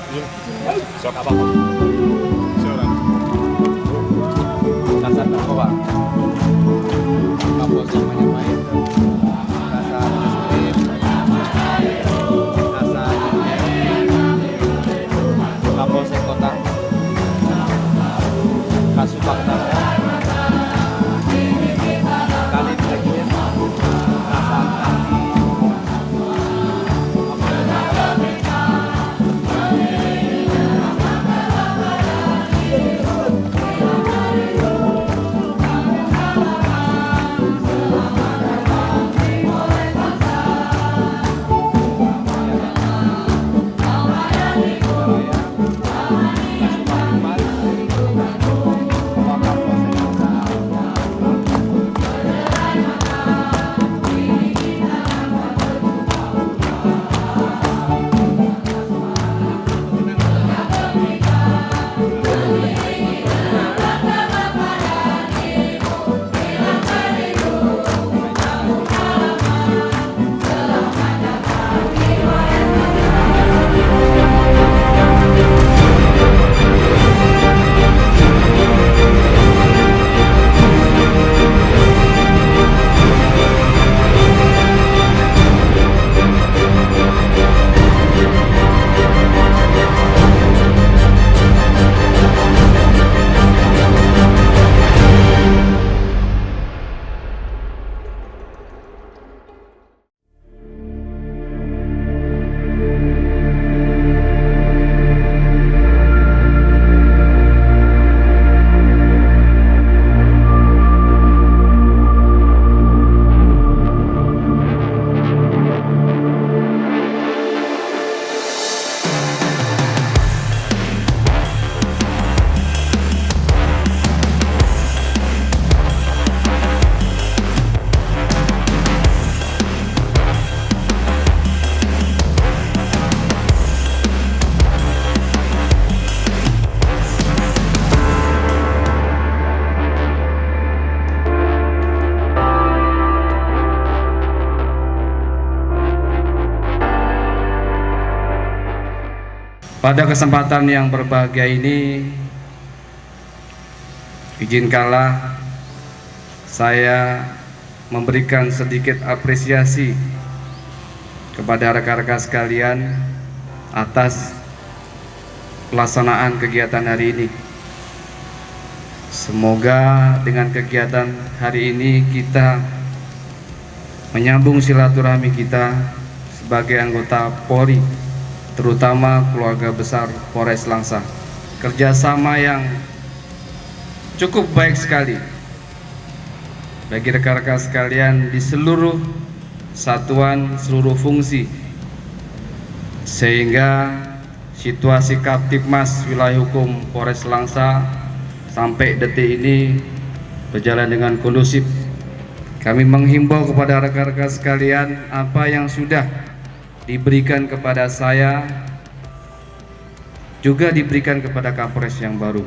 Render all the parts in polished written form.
Sok apa? Seorang. Kasat narkoba. Kapolsek Majapahit. Kasat Reskrim. Kasat Kapolsek Kota. Kasubag Narkoba. Kalib Legend. Kasat Kaki. Pada kesempatan yang berbahagia ini, izinkanlah saya memberikan sedikit apresiasi kepada rekan-rekan sekalian atas pelaksanaan kegiatan hari ini. Semoga dengan kegiatan hari ini kita menyambung silaturahmi kita sebagai anggota Polri, terutama keluarga besar Polres Langsa. Kerjasama yang cukup baik sekali bagi rekan-rekan sekalian di seluruh satuan, seluruh fungsi, sehingga situasi Kaptipmas Wilayah Hukum Polres Langsa sampai detik ini berjalan dengan kondusif. Kami menghimbau kepada rekan-rekan sekalian, apa yang sudah diberikan kepada saya juga diberikan kepada Kapolres yang baru.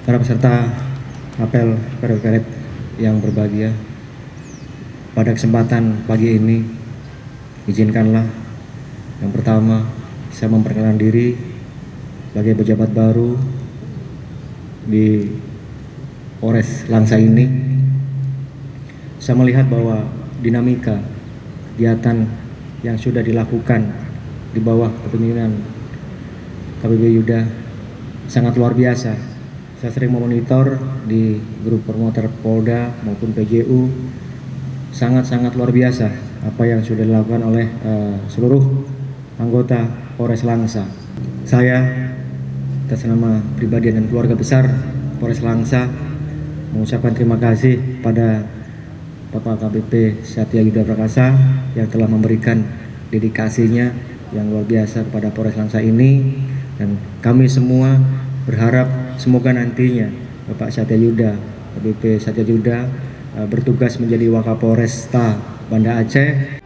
Para peserta apel karet yang berbahagia, pada kesempatan pagi ini izinkanlah yang pertama saya memperkenalkan diri sebagai pejabat baru di Polres Langsa ini. Saya melihat bahwa dinamika kegiatan yang sudah dilakukan di bawah kepemimpinan KBB Yuda sangat luar biasa. Saya sering memonitor di grup promoter Polda maupun PJU, sangat-sangat luar biasa apa yang sudah dilakukan oleh seluruh anggota Polres Langsa. Saya atas nama pribadi dan keluarga besar Polres Langsa mengucapkan terima kasih pada Bapak KBP Satya Yuda Prakasa yang telah memberikan dedikasinya yang luar biasa kepada Polres Langsa ini, dan kami semua berharap semoga nantinya Bapak Satya Yuda, KBP Satya Yuda bertugas menjadi Wakapolresta Banda Aceh